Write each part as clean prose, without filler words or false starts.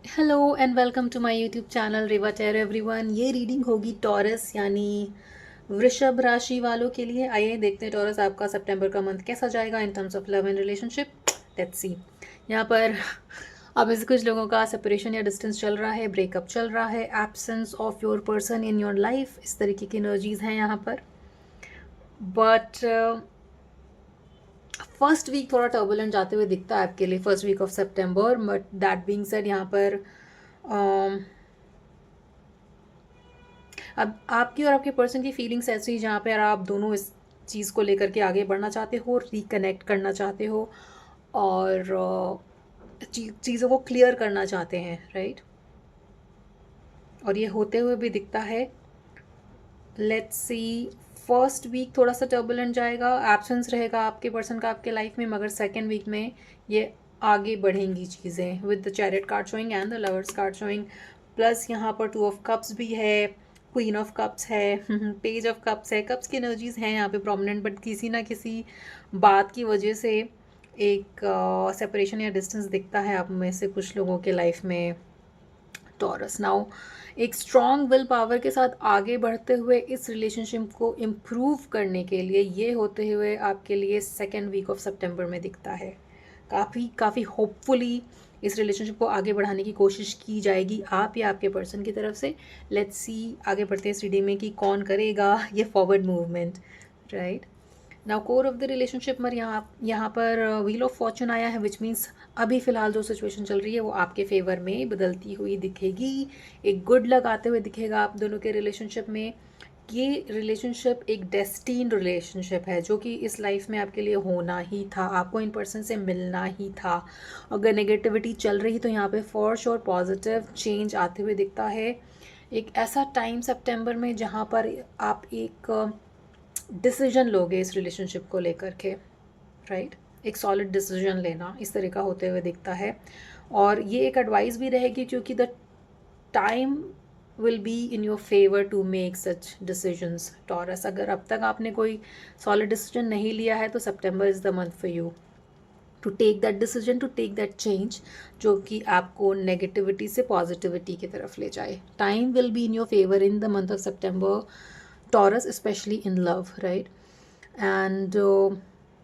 Hello and welcome to my YouTube channel Reva Tarot everyone. ये reading होगी taurus यानी वृषभ राशि वालों के लिए। आइए देखते हैं टॉरस आपका सितंबर का मंथ कैसा जाएगा in terms of love and relationship. Let's see. यहाँ पर अब में से कुछ लोगों का सेपरेशन या डिस्टेंस चल रहा है, ब्रेकअप चल रहा है, absence of your person in your life, इस तरीके की एनर्जीज हैं यहाँ पर। बट फर्स्ट वीक थोड़ा टर्बुलेंट जाते हुए दिखता है आपके लिए, first week of September. But that being said, यहाँ पर अब आपकी और आपके पर्सन की फीलिंग्स ऐसी जहाँ पर आप दोनों इस चीज़ को लेकर के आगे बढ़ना चाहते हो, रिकनेक्ट करना चाहते हो और चीज़ों को क्लियर करना चाहते हैं, राइट। और ये होते हुए भी दिखता है। Let's see. फर्स्ट वीक थोड़ा सा टर्बुलेंट जाएगा, एब्सेंस रहेगा आपके पर्सन का आपके लाइफ में, मगर सेकेंड वीक में ये आगे बढ़ेंगी चीज़ें with the chariot card showing and the lovers card showing. Plus यहाँ पर टू ऑफ कप्स भी है, क्वीन ऑफ कप्स है, पेज ऑफ कप्स है। कप्स की एनर्जीज हैं यहाँ पे प्रोमिनेंट, बट किसी ना किसी बात की वजह से एक सेपरेशन या डिस्टेंस दिखता है आप में से कुछ लोगों के लाइफ में। टॉरस नाउ एक स्ट्रॉन्ग विल पावर के साथ आगे बढ़ते हुए इस रिलेशनशिप को इम्प्रूव करने के लिए ये होते हुए आपके लिए सेकेंड वीक ऑफ सितंबर में दिखता है। काफ़ी काफ़ी होपफुली इस रिलेशनशिप को आगे बढ़ाने की कोशिश की जाएगी आप या आपके पर्सन की तरफ से। लेट्स सी आगे बढ़ते हैं इस रीडिंग में कि कौन करेगा ये forward movement, right. Now core of the relationship में यहाँ पर व्हील ऑफ फॉर्चून आया है, विच मीन्स अभी फ़िलहाल जो सिचुएशन चल रही है वो आपके फेवर में बदलती हुई दिखेगी। एक गुड लक आते हुए दिखेगा आप दोनों के रिलेशनशिप में। ये रिलेशनशिप एक डेस्टीन्ड रिलेशनशिप है जो कि इस लाइफ में आपके लिए होना ही था, आपको इन पर्सन से मिलना ही था। अगर नेगेटिविटी चल रही तो यहाँ पे फॉर श्योर पॉजिटिव चेंज आते हुए दिखता है। एक ऐसा टाइम सितंबर में जहाँ पर आप एक डिसीजन लोगे इस रिलेशनशिप को लेकर के, राइट। एक सॉलिड डिसीजन लेना इस तरह का होते हुए दिखता है। और ये एक एडवाइस भी रहेगी क्योंकि the time will be in your favour to make such decisions Taurus. अगर अब तक आपने कोई सॉलिड डिसीजन नहीं लिया है तो September is the month for you to take that decision, to take that change जो कि आपको नेगेटिविटी से पॉजिटिविटी की तरफ ले जाए। Time will be in your favour in the month of September taurus, specially in love, right. And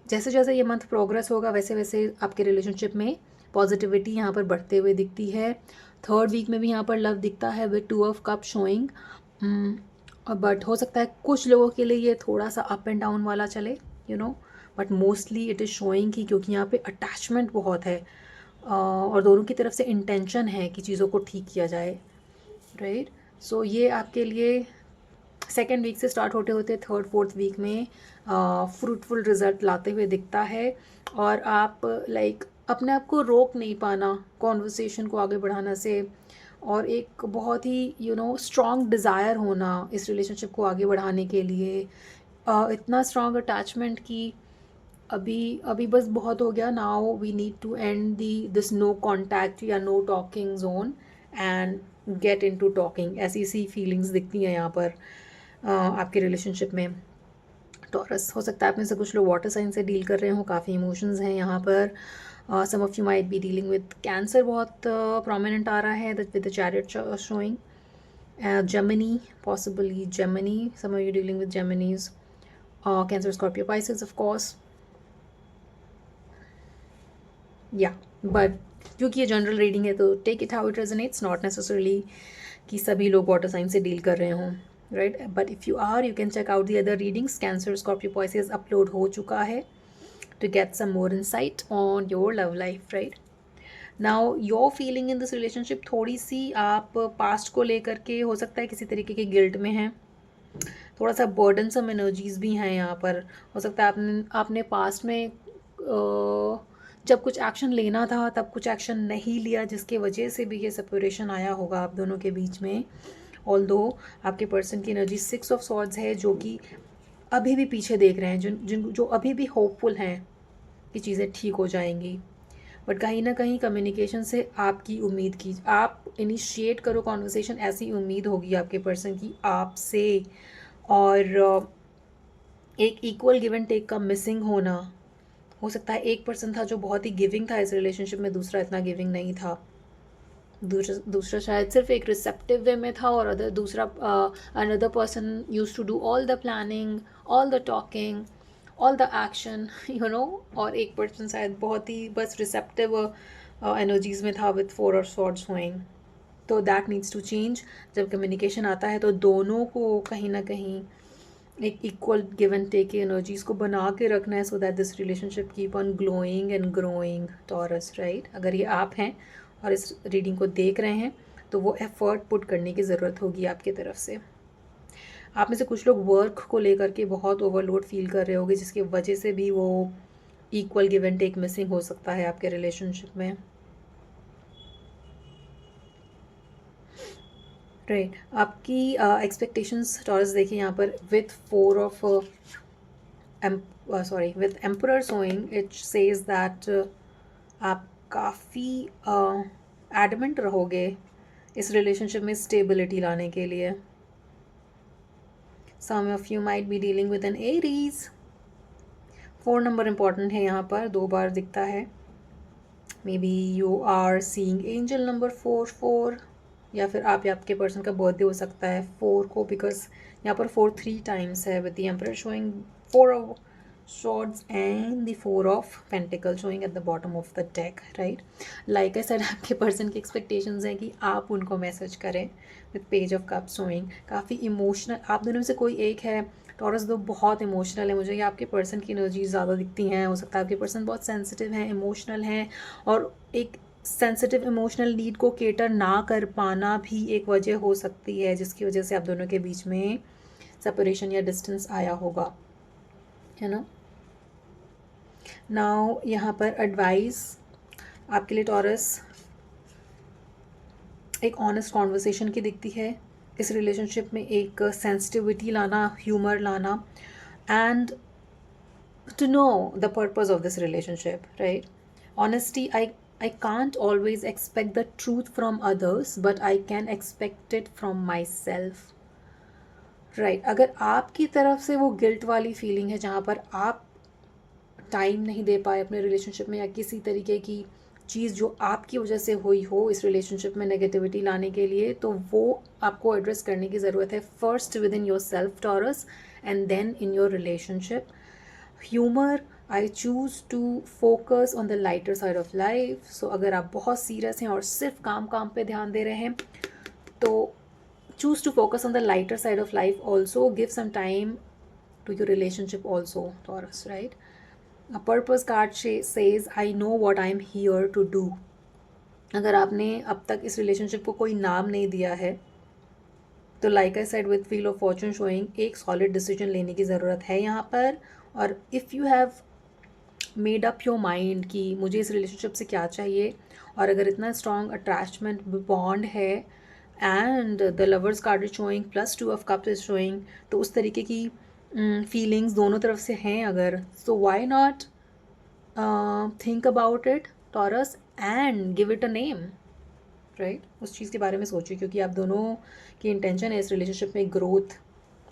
जैसे जैसे ये मंथ प्रोग्रेस होगा वैसे वैसे आपके रिलेशनशिप में पॉजिटिविटी यहाँ पर बढ़ते हुए दिखती है। थर्ड वीक में भी यहाँ पर लव दिखता है with two of cup showing. But हो सकता है कुछ लोगों के लिए ये थोड़ा सा अप एंड डाउन वाला चले, you know. But mostly it is showing कि क्योंकि यहाँ पे अटैचमेंट बहुत है और दोनों की तरफ से इंटेंशन है कि चीज़ों को ठीक किया जाए, राइट। सो ये आपके लिए सेकेंड वीक से स्टार्ट होते होते थर्ड फोर्थ वीक में फ्रूटफुल रिजल्ट लाते हुए दिखता है। और आप लाइक अपने आप को रोक नहीं पाना कॉन्वर्सेशन को आगे बढ़ाना से, और एक बहुत ही स्ट्रॉन्ग डिज़ायर होना इस रिलेशनशिप को आगे बढ़ाने के लिए। इतना स्ट्रॉन्ग अटैचमेंट की अभी अभी बस बहुत हो गया। Now we need to end the this no contact या no talking zone and get into talking. ऐसी सी फीलिंग्स दिखती हैं यहाँ पर आपके रिलेशनशिप में। टॉरस हो सकता है आप में से कुछ लोग वाटर साइन से डील कर रहे हो, काफ़ी इमोशंस हैं यहाँ पर। Some of you might be dealing with Cancer, बहुत प्रोमिनेंट आ रहा है with the Chariot showing. Gemini, possibly Gemini, some of you dealing with Geminis, Cancer, Scorpio, Pisces of course, yeah. But क्योंकि ये जनरल रीडिंग है तो take it how it resonates, not necessarily कि सभी लोग वाटर साइन से deal कर रहे हों, right. But if you are, you can check out the other readings. Cancer, Scorpio, Pisces upload हो चुका है to get some more insight on your love life, right. Now your feeling in this relationship, थोड़ी सी आप past को लेकर के हो सकता है किसी तरीके के गिल्ट में हैं, थोड़ा सा बर्डनसम एनर्जीज भी हैं यहाँ पर। हो सकता है आपने पास्ट में जब कुछ एक्शन लेना था तब कुछ एक्शन नहीं लिया, जिसके वजह से भी ये सेपरेशन आया होगा आप दोनों के बीच में। ऑल्दो आपके पर्सन की एनर्जी 6 ऑफ सॉर्ड्स है जो कि अभी भी पीछे देख रहे हैं, जो अभी भी होपफुल हैं कि चीज़ें ठीक हो जाएंगी। बट कहीं ना कहीं कम्युनिकेशन से आपकी उम्मीद की, आप इनिशिएट करो कॉन्वर्सेशन, ऐसी उम्मीद होगी आपके पर्सन की आपसे। और एक इक्वल गिव एंड टेक का मिसिंग होना। हो सकता है एक पर्सन था जो बहुत ही गिविंग था इस रिलेशनशिप में, दूसरा इतना गिविंग नहीं था, दूसरा शायद सिर्फ एक रिसेप्टिव वे में था, और दूसरा another person use to do all the planning, all the talking, all the action, you know. और एक पर्सन शायद बहुत ही बस रिसेप्टिव एनर्जीज में था विथ 4 ऑफ स्वॉर्ड्स शोइंग। तो दैट नीड्स टू चेंज। जब कम्युनिकेशन आता है तो दोनों को कहीं ना कहीं एक इक्वल गिव एंड टेक की एनर्जीज को बना के रखना है, so that this relationship keep on glowing and growing, taurus, right. अगर ये आप हैं और इस रीडिंग को देख रहे हैं तो वो एफर्ट पुट करने की ज़रूरत होगी आपकी तरफ से। आप में से कुछ लोग वर्क को लेकर के बहुत ओवरलोड फील कर रहे होंगे, जिसकी वजह से भी वो equal give and take missing हो सकता है आपके रिलेशनशिप में, राइट। आपकी एक्सपेक्टेशंस टॉरस देखिए यहाँ पर with 4 of with emperor showing, it says that आप काफ़ी एडमेंट रहोगे इस रिलेशनशिप में स्टेबिलिटी लाने के लिए। Some of you might be dealing with an Aries. 4 number important है यहाँ पर, 2 बार दिखता है। Maybe you are seeing angel number 4, या फिर आप या आपके पर्सन का बर्थडे हो सकता है 4 को, बिकॉज यहाँ पर 4 3 टाइम्स है, with the emperor showing 4 of swords and the 4 of pentacles showing at the bottom of the deck, right? Like I said, आपके पर्सन की एक्सपेक्टेशंस हैं कि आप उनको मैसेज करें with page of cups showing। काफ़ी इमोशनल आप दोनों में से कोई एक है। टॉरस दो बहुत इमोशनल है, मुझे ये आपके पर्सन की एनर्जी ज़्यादा दिखती हैं। हो सकता है आपके पर्सन बहुत सेंसिटिव हैं, इमोशनल हैं, और एक सेंसिटिव इमोशनल नीड को केटर ना कर पाना भी एक वजह हो सकती है, जिसकी वजह से आप दोनों के बीच में सेपरेशन या डिस्टेंस आया होगा, है ना। नाउ यहाँ पर एडवाइस आपके लिए टॉरस, एक ऑनेस्ट कॉन्वर्सेशन की दिखती है इस रिलेशनशिप में, एक सेंसिटिविटी लाना, ह्यूमर लाना, and to know the purpose of this relationship, right. Honesty, I can't always expect the truth from others, but I can expect it from myself, right। अगर आपकी तरफ से वो गिल्ट वाली फीलिंग है जहाँ पर आप टाइम नहीं दे पाए अपने रिलेशनशिप में, या किसी तरीके की चीज़ जो आपकी वजह से हुई हो इस रिलेशनशिप में नेगेटिविटी लाने के लिए, तो वो आपको एड्रेस करने की ज़रूरत है, first within yourself Taurus and then in your relationship. Humour, I choose to focus on the lighter side of life. So अगर आप बहुत सीरियस हैं और सिर्फ काम पे ध्यान दे रहे हैं, तो choose to focus on the lighter side of life also, give some time to your relationship also, Taurus, right. A purpose card says I know what I'm here to do। अगर आपने अब तक इस रिलेशनशिप को कोई नाम नहीं दिया है, तो like I said with wheel of Fortune showing, एक सॉलिड डिसीजन लेने की ज़रूरत है यहाँ पर। और if you have made up your mind कि मुझे इस रिलेशनशिप से क्या चाहिए, और अगर इतना स्ट्रॉन्ग अटैचमेंट बॉन्ड है, and the lovers card is showing plus 2 of cups is showing, तो उस तरीके की फीलिंग्स दोनों तरफ से हैं अगर, so why not think about it Taurus and give it a name, right. उस चीज़ के बारे में सोचिए, क्योंकि आप दोनों की इंटेंशन है इस रिलेशनशिप में ग्रोथ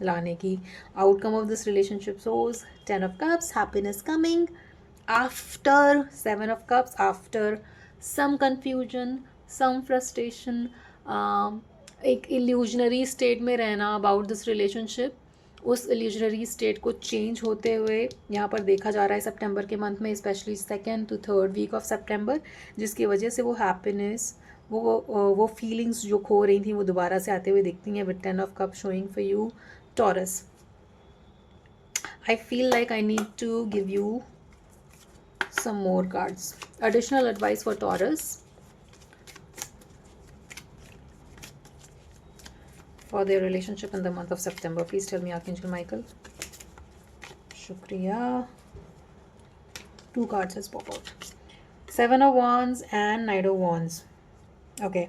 लाने की। Outcome of this relationship shows 10 of cups, happiness coming after 7 of cups, after some confusion, some frustration, एक इल्यूजनरी स्टेट में रहना अबाउट दिस रिलेशनशिप। उस इल्यूजनरी स्टेट को चेंज होते हुए यहाँ पर देखा जा रहा है सितंबर के मंथ में, specially 2nd to 3rd week of September, जिसकी वजह से वो हैप्पीनेस, वो फीलिंग्स जो खो रही थी वो दोबारा से आते हुए दिखती हैं, with 10 of cup showing for you Taurus. I feel like I need to give you some more cards. Additional advice for Taurus for their relationship in the month of September. Please tell me, Archangel Michael. Shukriya. 2 cards has pop out. 7 of Wands and Knight of Wands. Okay.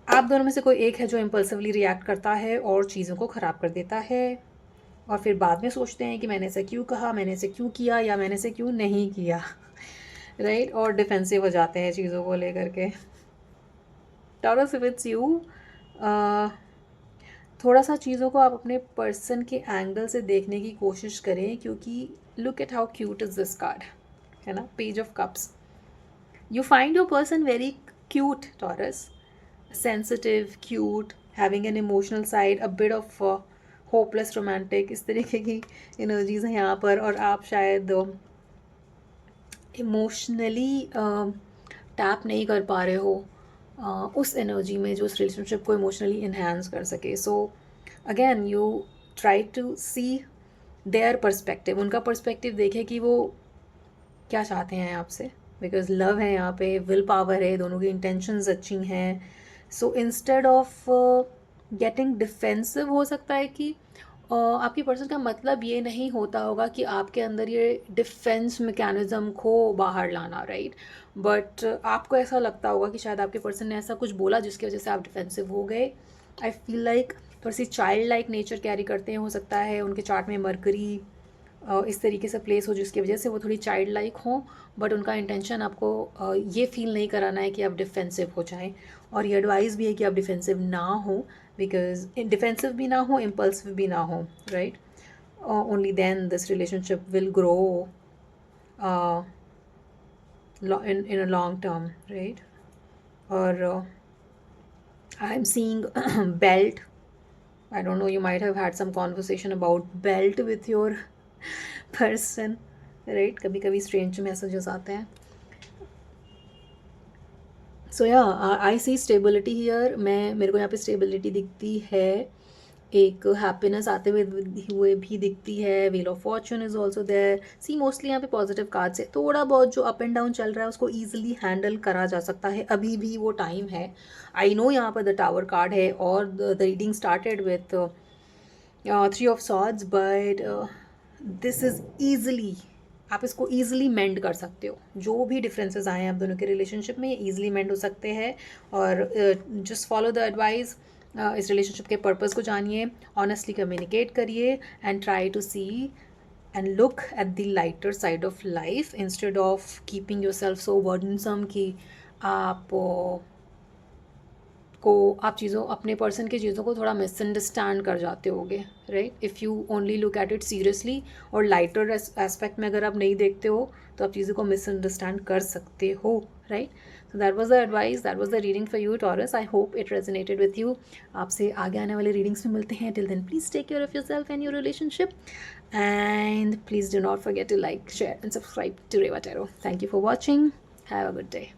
आप दोनों में से कोई एक है जो impulsively react करता है और चीज़ों को ख़राब कर देता है, और फिर बाद में सोचते हैं कि मैंने ऐसा क्यों कहा, मैंने ऐसे क्यों किया, या मैंने ऐसे क्यों नहीं किया, राइट। और डिफेंसिव हो जाते हैं चीज़ों को लेकर के। टॉरस, इफ इट्स यू, थोड़ा सा चीज़ों को आप अपने पर्सन के एंगल से देखने की कोशिश करें, क्योंकि look at how cute is this card, है ना, page of cups. You find your person very cute taurus, sensitive, cute, having an emotional side, a bit of hopeless romantic, इस तरीके की एनर्जीज हैं यहाँ पर। और आप शायद इमोशनली टैप नहीं कर पा रहे हो उस एनर्जी में जो उस रिलेशनशिप को इमोशनली इन्हांस कर सके। So again you try to see their perspective, उनका पर्सपेक्टिव देखें कि वो क्या चाहते हैं आपसे, बिकॉज लव है यहाँ पे, विल पावर है, दोनों की इंटेंशंस अच्छी हैं। So instead of getting defensive, हो सकता है कि आपकी पर्सन का मतलब ये नहीं होता होगा कि आपके अंदर ये डिफेंस मैकेनिज्म को बाहर लाना, राइट, बट आपको ऐसा लगता होगा कि शायद आपके पर्सन ने ऐसा कुछ बोला जिसकी वजह से आप डिफेंसिव हो गए। आई फील लाइक थोड़ी सी चाइल्ड लाइक नेचर कैरी करते हैं, हो सकता है उनके चार्ट में मरकरी इस तरीके से प्लेस हो जिसकी वजह से वो थोड़ी चाइल्ड लाइक हों, बट उनका इंटेंशन आपको ये फील नहीं कराना है कि आप डिफेंसिव हो जाएं। और ये एडवाइस भी है कि आप डिफेंसिव ना हो, बिकॉज डिफेंसिव भी ना हो, इम्पल्सिव भी ना हो, right. Only then this relationship will grow in a long term, right? Or I'm seeing belt. I don't know, you might have had some conversation about belt with your person, right? कभी कभी strange messages आते हैं. So yeah, I see stability here. मेरे को यहाँ पे stability दिखती है, एक हैप्पीनेस आते हुए भी दिखती है। Wheel of Fortune is also there. See mostly यहाँ पे पॉजिटिव कार्ड्स है। थोड़ा बहुत जो अप एंड डाउन चल रहा है उसको ईजिली हैंडल करा जा सकता है, अभी भी वो टाइम है। आई नो यहाँ पर द टावर कार्ड है और the reading started with 3 of swords, but this is easily, आप इसको ईजिली मेंड कर सकते हो। जो भी डिफरेंसेस आए हैं आप दोनों के रिलेशनशिप में, ये ईजिली मेंड हो सकते हैं। और जस्ट फॉलो द एडवाइस, इस रिलेशनशिप के पर्पस को जानिए, ऑनेस्टली कम्युनिकेट करिए, and try to see and look at the lighter side of life instead of keeping your self so burdensome कि आप चीज़ों, अपने पर्सन की चीज़ों को थोड़ा मिसअंडरस्टैंड कर जाते होगे, right. If you only look at it seriously और लाइटर एस्पेक्ट में अगर आप नहीं देखते हो तो आप चीज़ों को मिसअंडरस्टैंड कर सकते हो, right. So that was the advice, that was the reading for you Taurus. I hope it resonated with you. आपसे आगे आने वाले रीडिंग्स में मिलते हैं। Till then please take care of your self and your relationship, and please do not forget to like, share and subscribe to Reva Tarot. Thank you for watching. Have a good day.